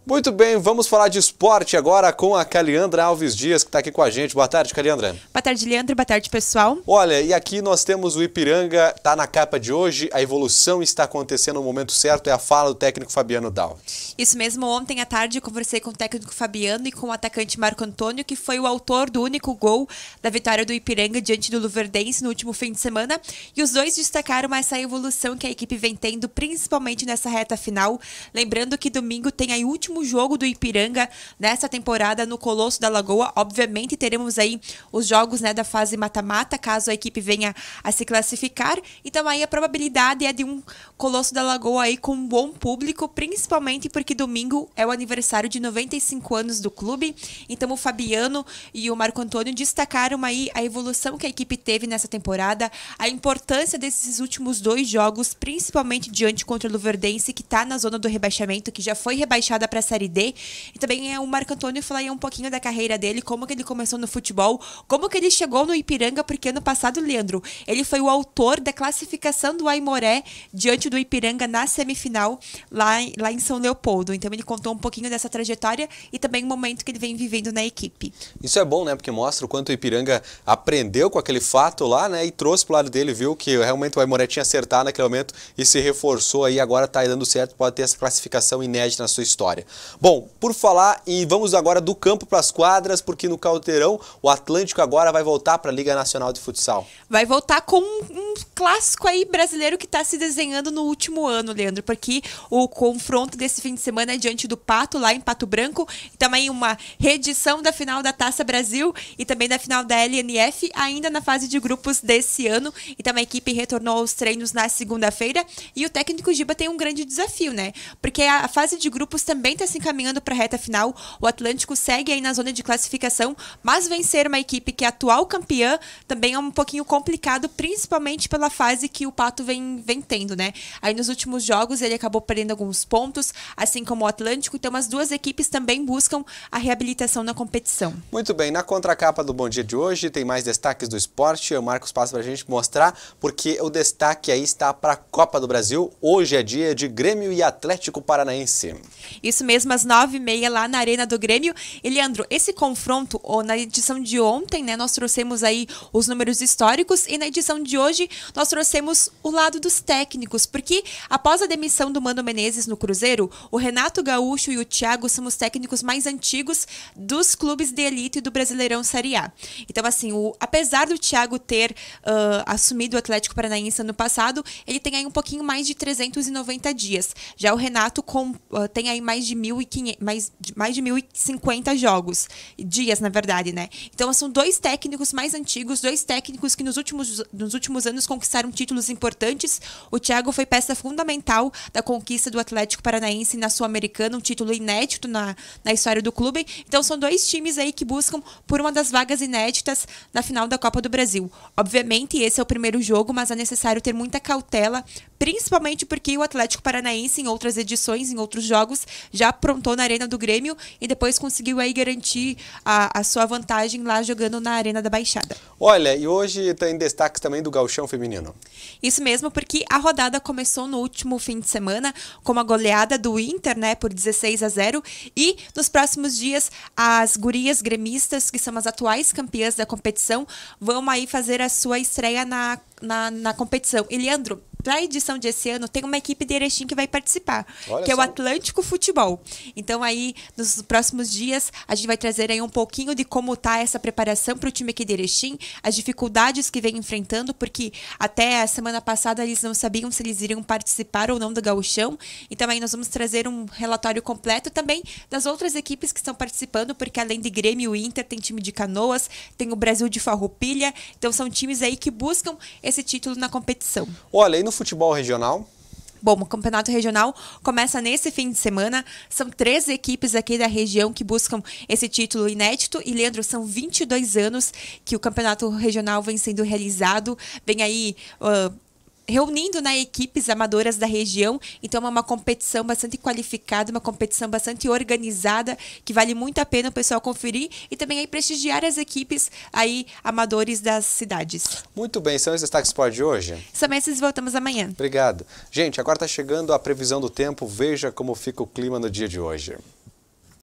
Muito bem, vamos falar de esporte agora com a Caliandra Alves Dias, que está aqui com a gente. Boa tarde, Caliandra. Boa tarde, Leandro. Boa tarde, pessoal. Olha, e aqui nós temos o Ipiranga, está na capa de hoje, a evolução está acontecendo no momento certo, é a fala do técnico Fabiano Daut. Isso mesmo, ontem à tarde eu conversei com o técnico Fabiano e com o atacante Marco Antônio, que foi o autor do único gol da vitória do Ipiranga diante do Luverdense no último fim de semana. E os dois destacaram essa evolução que a equipe vem tendo, principalmente nessa reta final. Lembrando que domingo tem aí o último jogo do Ipiranga nessa temporada no Colosso da Lagoa. Obviamente teremos aí os jogos, da fase mata-mata, caso a equipe venha a se classificar. Então aí a probabilidade é de um Colosso da Lagoa aí com um bom público, principalmente porque domingo é o aniversário de 95 anos do clube. Então o Fabiano e o Marco Antônio destacaram aí a evolução que a equipe teve nessa temporada, a importância desses últimos dois jogos, principalmente diante contra o Luverdense, que está na zona do rebaixamento, que já foi rebaixada para a Série D. E também o Marco Antônio falou aí um pouquinho da carreira dele, como que ele começou no futebol, como que ele chegou no Ipiranga, porque ano passado, Leandro, ele foi o autor da classificação do Aimoré diante do Ipiranga na semifinal lá em São Leopoldo. Então ele contou um pouquinho dessa trajetória e também o momento que ele vem vivendo na equipe. Isso é bom, porque mostra o quanto o Ipiranga aprendeu com aquele fato lá, e trouxe pro lado dele, viu que realmente o Aimoré tinha acertado naquele momento e se reforçou aí, agora tá dando certo, pode ter essa classificação inédita na sua história. Bom, por falar, e vamos agora do campo para as quadras, porque no Caldeirão o Atlântico agora vai voltar para a Liga Nacional de Futsal. Vai voltar com um clássico aí brasileiro que está se desenhando no último ano, Leandro, porque o confronto desse fim de semana é diante do Pato, lá em Pato Branco, e também uma reedição da final da Taça Brasil e também da final da LNF, ainda na fase de grupos desse ano. Então a equipe retornou aos treinos na segunda-feira e o técnico Giba tem um grande desafio, porque a fase de grupos também está se encaminhando para a reta final. O Atlântico segue aí na zona de classificação, mas vencer uma equipe que é atual campeã também é um pouquinho complicado, principalmente pela fase que o Pato vem tendo, Aí nos últimos jogos ele acabou perdendo alguns pontos, assim como o Atlântico, então as duas equipes também buscam a reabilitação na competição. Muito bem, na contracapa do Bom Dia de hoje tem mais destaques do esporte. O Marcos passa para a gente mostrar, porque o destaque aí está para a Copa do Brasil. Hoje é dia de Grêmio e Atlético Paranaense. Isso mesmo, às 9h30 lá na Arena do Grêmio. E, Leandro, esse confronto, na edição de ontem, nós trouxemos aí os números históricos e na edição de hoje nós trouxemos o lado dos técnicos, porque após a demissão do Mano Menezes no Cruzeiro, o Renato Gaúcho e o Thiago são os técnicos mais antigos dos clubes de elite do Brasileirão Série A. Então, assim, apesar do Thiago ter assumido o Atlético Paranaense ano passado, ele tem aí um pouquinho mais de 390 dias. Já o Renato tem aí mais de 1.050 dias, na verdade, Então, são dois técnicos mais antigos, dois técnicos que nos últimos anos conquistaram títulos importantes. O Thiago foi peça fundamental da conquista do Atlético Paranaense na Sul-Americana, um título inédito na história do clube. Então, são dois times aí que buscam por uma das vagas inéditas na final da Copa do Brasil. Obviamente, esse é o primeiro jogo, mas é necessário ter muita cautela, principalmente porque o Atlético Paranaense, em outras edições, em outros jogos, já aprontou na Arena do Grêmio e depois conseguiu aí garantir a sua vantagem lá jogando na Arena da Baixada. Olha, e hoje tem destaques também do Gauchão Feminino. Isso mesmo, porque a rodada começou no último fim de semana com a goleada do Inter, por 16-0, e nos próximos dias as gurias gremistas, que são as atuais campeãs da competição, vão aí fazer a sua estreia na competição. E, Leandro, para a edição desse ano, tem uma equipe de Erechim que vai participar, que é o Atlântico Futebol. Então, aí, nos próximos dias, a gente vai trazer aí um pouquinho de como está essa preparação para o time aqui de Erechim, as dificuldades que vem enfrentando, porque até a semana passada eles não sabiam se eles iriam participar ou não do Gauchão. Então, aí nós vamos trazer um relatório completo também das outras equipes que estão participando, porque além de Grêmio e Inter, tem time de Canoas, tem o Brasil de Farroupilha. Então, são times aí que buscam esse título na competição. Olha, e no futebol regional? Bom, o campeonato regional começa nesse fim de semana. São 13 equipes aqui da região que buscam esse título inédito. E, Leandro, são 22 anos que o campeonato regional vem sendo realizado. Vem aí reunindo equipes amadoras da região. Então é uma competição bastante qualificada, uma competição bastante organizada, que vale muito a pena o pessoal conferir e também aí prestigiar as equipes aí amadores das cidades. Muito bem, são os destaques do esporte de hoje? São esses, voltamos amanhã. Obrigado. Gente, agora está chegando a previsão do tempo, veja como fica o clima no dia de hoje.